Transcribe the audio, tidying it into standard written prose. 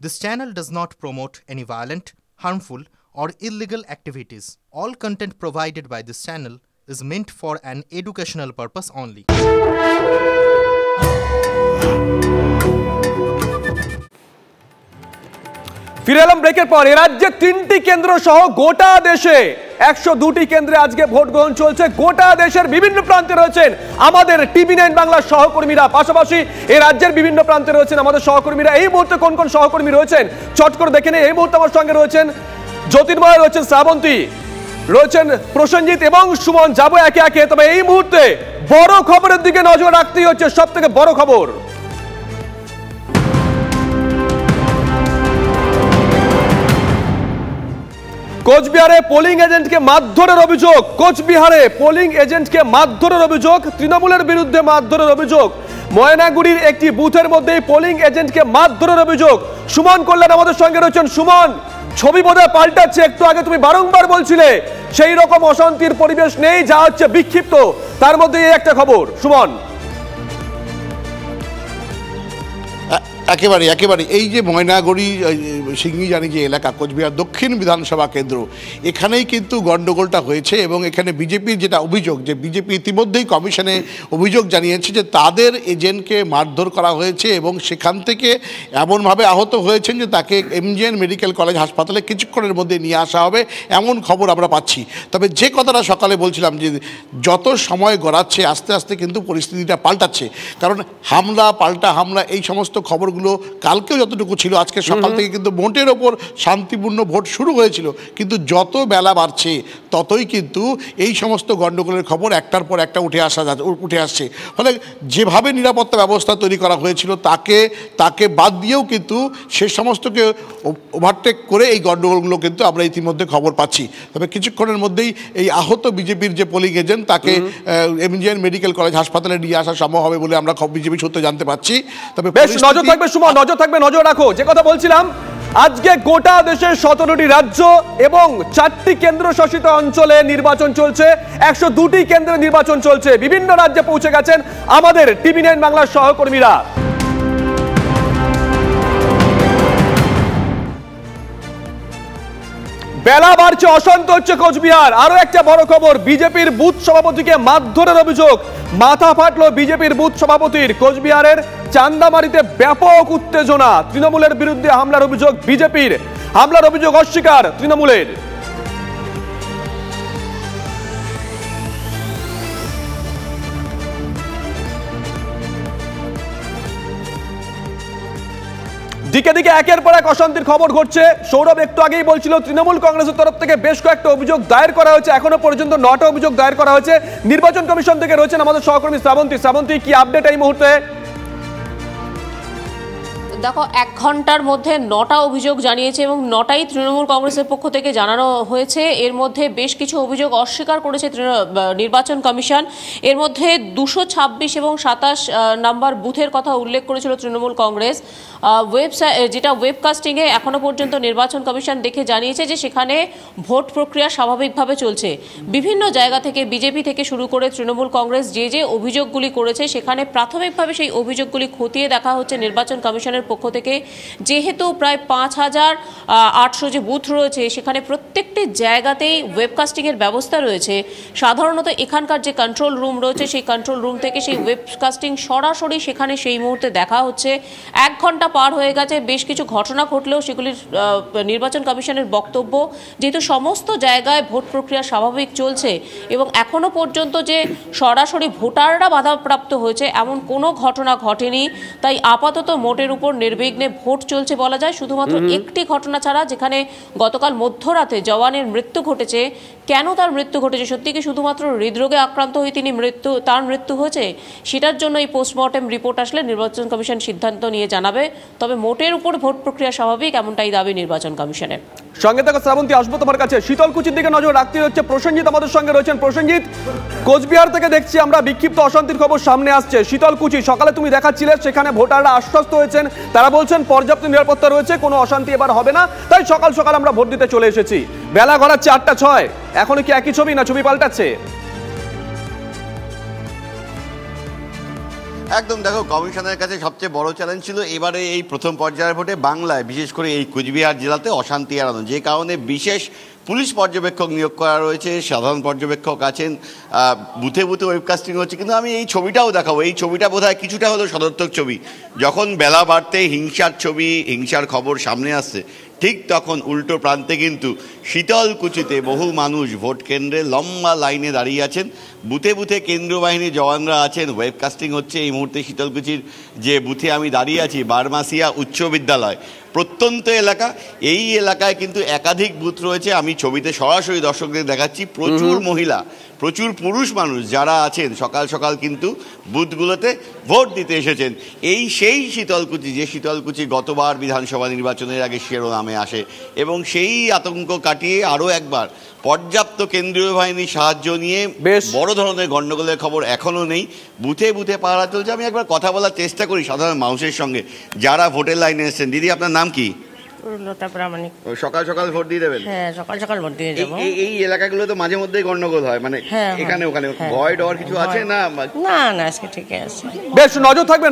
This channel does not promote any violent, harmful, or illegal activities. All content provided by this channel is meant for an educational purpose only. ফিরে এলাম ব্রেকের পর। রাজ্যে 3টি কেন্দ্র সহ গোটা দেশে 102টি কেন্দ্রে আজকে ভোট গ্রহণ চলছে। গোটা দেশের বিভিন্ন প্রান্তে রয়েছেন আমাদের টিভি9 বাংলার সহকর্মীরা, পাশাপাশি এই রাজ্যের বিভিন্ন প্রান্তে রয়েছেন আমাদের সহকর্মীরা। এই মুহূর্তে কোন কোন সহকর্মী রয়েছেন চট করে দেখে নেই। এই মুহূর্তে আমার সঙ্গে রয়েছেন জ্যোতির্ময়, রয়েছেন শ্রাবন্তী, রয়েছেন প্রসেনজিৎ এবং সুমন। যাবো একে একে, তবে এই মুহূর্তে বড় খবরের দিকে নজর রাখতেই হচ্ছে। সব থেকে বড় খবর, কোচবিহারে পোলিং এজেন্টকে মারধরের অভিযোগ। কোচবিহারে পোলিং এজেন্টকে মারধরের অভিযোগ, তৃণমূলের বিরুদ্ধে মারধরের অভিযোগ। ময়নাগুড়ির একটি বুথের মধ্যে পোলিং এজেন্টকে মারধরের অভিযোগ। সুমন কল্যাণ আমাদের সঙ্গে রয়েছেন। সুমন, ছবি বোধহয় পাল্টাচ্ছে। একটু আগে তুমি বারংবার বলছিলে সেই রকম অশান্তির পরিবেশ নেই, যা হচ্ছে বিক্ষিপ্ত, তার মধ্যে এই একটা খবর। সুমন, একেবারে এই যে ময়নাগুড়ি সিঙ্গিজানি যে এলাকা, কোচবিহার দক্ষিণ বিধানসভা কেন্দ্র, এখানেই কিন্তু গণ্ডগোলটা হয়েছে। এবং এখানে বিজেপির যেটা অভিযোগ, যে বিজেপি ইতিমধ্যেই কমিশনে অভিযোগ জানিয়েছে যে তাদের এজেন্টকে মারধর করা হয়েছে এবং সেখান থেকে এমনভাবে আহত হয়েছেন যে তাকে এমজিএন মেডিকেল কলেজ হাসপাতালে কিছুক্ষণের মধ্যে নিয়ে আসা হবে, এমন খবর আমরা পাচ্ছি। তবে যে কথাটা সকালে বলছিলাম যে যত সময় গড়াচ্ছে আস্তে আস্তে কিন্তু পরিস্থিতিটা পাল্টাচ্ছে। কারণ হামলা, পাল্টা হামলা, এই সমস্ত খবরগুলো কালকেও যতটুকু ছিল, আজকে সকাল থেকে কিন্তু ভোটের ওপর শান্তিপূর্ণ ভোট শুরু হয়েছিল। কিন্তু যত বেলা বাড়ছে ততই কিন্তু এই সমস্ত গণ্ডগোলের খবর একটার পর একটা উঠে আসছে। ফলে যেভাবে নিরাপত্তা ব্যবস্থা তৈরি করা হয়েছিল তাকে বাদ দিয়েও কিন্তু সে সমস্তকে ওভারটেক করে এই গণ্ডগোলগুলো কিন্তু আমরা ইতিমধ্যে খবর পাচ্ছি। তবে কিছুক্ষণের মধ্যেই এই আহত বিজেপির যে পোলিং এজেন্ট তাকে এমজিএন মেডিকেল কলেজ হাসপাতালে নিয়ে আসা সম্ভব হবে বলে আমরা বিজেপি সূত্রে জানতে পারছি। তবে বেশ নজর থাকবে সুমন, নজর থাকবে, নজর রাখো। যে কথা বলছিলাম, আজকে গোটা দেশের 17টি রাজ্য এবং 4টি কেন্দ্র শাসিত অঞ্চলে নির্বাচন চলছে। 102টি কেন্দ্রে নির্বাচন চলছে। বিভিন্ন রাজ্যে পৌঁছে গেছেন আমাদের টিভি9 বাংলার সহকর্মীরা। বেলা বাড়ছে, অশান্ত হচ্ছে কোচবিহার। আরো একটা বড় খবর, বিজেপির বুথ সভাপতিকে মারধরের অভিযোগ। মাথা ফাটলো বিজেপির বুথ সভাপতির। কোচবিহারের চান্দামারিতে ব্যাপক উত্তেজনা। তৃণমূলের বিরুদ্ধে হামলার অভিযোগ বিজেপির, হামলার অভিযোগ অস্বীকার তৃণমূলের। দিকে দিকে একের পর এক অশান্তির খবর ঘটছে। সৌরভ একটু আগেই বলছিল তৃণমূল কংগ্রেসের তরফ থেকে বেশ কয়েকটা অভিযোগ দায়ের করা হয়েছে। এখনো পর্যন্ত 9টা অভিযোগ দায়ের করা হয়েছে। নির্বাচন কমিশন থেকে রয়েছেন আমাদের সহকর্মী শ্রাবন্তী। শ্রাবন্তী, কি আপডেট এই মুহূর্তে? দেখো, 1 ঘন্টার মধ্যে 9টা অভিযোগ জানিয়েছে এবং 9টাই তৃণমূল কংগ্রেসের পক্ষ থেকে জানানো হয়েছে। এর মধ্যে বেশ কিছু অভিযোগ অস্বীকার করেছে নির্বাচন কমিশন। এর মধ্যে 226 এবং 27 নাম্বার বুথের কথা উল্লেখ করেছিল তৃণমূল কংগ্রেস। যেটা ওয়েবকাস্টিংয়ে এখনো পর্যন্ত নির্বাচন কমিশন দেখে জানিয়েছে যে সেখানে ভোট প্রক্রিয়া স্বাভাবিকভাবে চলছে। বিভিন্ন জায়গা থেকে বিজেপি থেকে শুরু করে তৃণমূল কংগ্রেস যে অভিযোগগুলি করেছে সেখানে প্রাথমিকভাবে সেই অভিযোগগুলি খতিয়ে দেখা হচ্ছে নির্বাচন কমিশনের পক্ষ থেকে। যেহেতু প্রায় 5800 যে বুথ রয়েছে সেখানে প্রত্যেকটি জায়গাতেই ওয়েবকাস্টিংয়ের ব্যবস্থা রয়েছে। সাধারণত এখানকার যে কন্ট্রোল রুম রয়েছে সেই কন্ট্রোল রুম থেকে সেই ওয়েবকাস্টিং সরাসরি সেখানে সেই মুহূর্তে দেখা হচ্ছে। 1 ঘন্টা পার হয়ে গেছে। বেশ কিছু ঘটনা ঘটলেও সেগুলির নির্বাচন কমিশনের বক্তব্য, যেহেতু সমস্ত জায়গায় ভোট প্রক্রিয়া স্বাভাবিক চলছে এবং এখনো পর্যন্ত যে সরাসরি ভোটাররা বাধাপ্রাপ্ত হয়েছে এমন কোনো ঘটনা ঘটেনি, তাই আপাতত মোটের উপর নির্বিঘ্নে ভোট চলছে বলা যায়। শুধুমাত্র একটি ঘটনা ছাড়া, যেখানে গতকাল মধ্যরাতে জওয়ানের মৃত্যু ঘটেছে। কেন তার মৃত্যু ঘটেছে, সত্যি কি শুধুমাত্র হৃদরোগে আক্রান্ত হয়ে তার মৃত্যু হয়েছে, সেটার জন্য এই পোস্টমর্টেম রিপোর্ট আসলে নির্বাচন কমিশন সিদ্ধান্ত নিয়ে জানাবে। তবে মোটের উপর ভোট প্রক্রিয়া স্বাভাবিক, এমনটাই দাবি নির্বাচন কমিশনের। সঙ্গে থাকা শ্রাবন্তী, আসবো তোমার কাছে। শীতলকুচির দিকে নজর রাখতে হচ্ছে। প্রসেনজিৎ আমাদের সঙ্গে রয়েছেন। প্রসেনজিৎ, কোচবিহার থেকে দেখছি আমরা বিক্ষিপ্ত অশান্তির খবর সামনে আসছে। শীতলকুচি, সকালে তুমি দেখাচ্ছিলে সেখানে ভোটাররা আশ্বস্ত হয়েছেন, তারা বলছেন পর্যাপ্ত নিরাপত্তা রয়েছে, কোনো অশান্তি এবার হবে না, তাই সকাল সকাল আমরা ভোট দিতে চলে এসেছি। বেলা গড়াচ্ছে 8টা 6। এখনো কি একই ছবি, না ছবি পাল্টাচ্ছে? একদম, দেখো কমিশনের কাছে সবচেয়ে বড় চ্যালেঞ্জ ছিল এবারে এই প্রথম পর্যায়ের ভোটে বাংলায়, বিশেষ করে এই কুচবিহার জেলাতে অশান্তি এড়ানো, যে কারণে বিশেষ পুলিশ পর্যবেক্ষক নিয়োগ করা রয়েছে, সাধারণ পর্যবেক্ষক আছেন, বুথে বুথে ওয়েবকাস্টিং হচ্ছে। কিন্তু আমি এই ছবিটাও দেখাবো, এই ছবিটা বোধহয় কিছুটা হলো সদর্থক ছবি। যখন বেলা বাড়তে হিংসার ছবি, হিংসার খবর সামনে আসছে, ঠিক তখন উল্টো প্রান্তে কিন্তু শীতলকুচিতে বহু মানুষ ভোট কেন্দ্রে লম্বা লাইনে দাঁড়িয়ে আছেন, বুথে বুথে কেন্দ্রীয় বাহিনীর জওয়ানরা আছেন, ওয়েবকাস্টিং হচ্ছে। এই মুহূর্তে শীতলকুচির যে বুথে আমি দাঁড়িয়ে আছি, বারমাসিয়া উচ্চ বিদ্যালয়, প্রত্যন্ত এলাকা, এই এলাকায় কিন্তু একাধিক বুথ রয়েছে। আমি ছবিতে সরাসরি দর্শকদের দেখাচ্ছি, প্রচুর মহিলা, প্রচুর পুরুষ মানুষ যারা আছেন সকাল সকাল কিন্তু বুথগুলোতে ভোট দিতে এসেছেন। এই সেই শীতলকুচি, যে শীতলকুচি গতবার বিধানসভা নির্বাচনের আগে শিরোনামে আসে, এবং সেই আতঙ্ক কাটিয়ে আরও একবার পর্যাপ্ত কেন্দ্রীয় বাহিনীর সাহায্য নিয়ে বড় ধরনের গণ্ডগোলের খবর এখনও নেই, বুথে বুথে পাহারা চলছে। আমি একবার কথা বলার চেষ্টা করি সাধারণ মানুষের সঙ্গে যারা ভোটের লাইনে এসেছেন। দিদি, আপনার নাম কি? সকাল সকাল ভোট দিয়ে দেবেন? হ্যাঁ, সকাল সকাল ভোট দিয়ে দেবো। এই এলাকাগুলো তো মাঝে মধ্যেই গন্ডগোল হয়, মানে এখানে ওখানে ভয় ডর কিছু আছে না? না না, আজকে ঠিক আছে। বেশ, নজর থাকবে।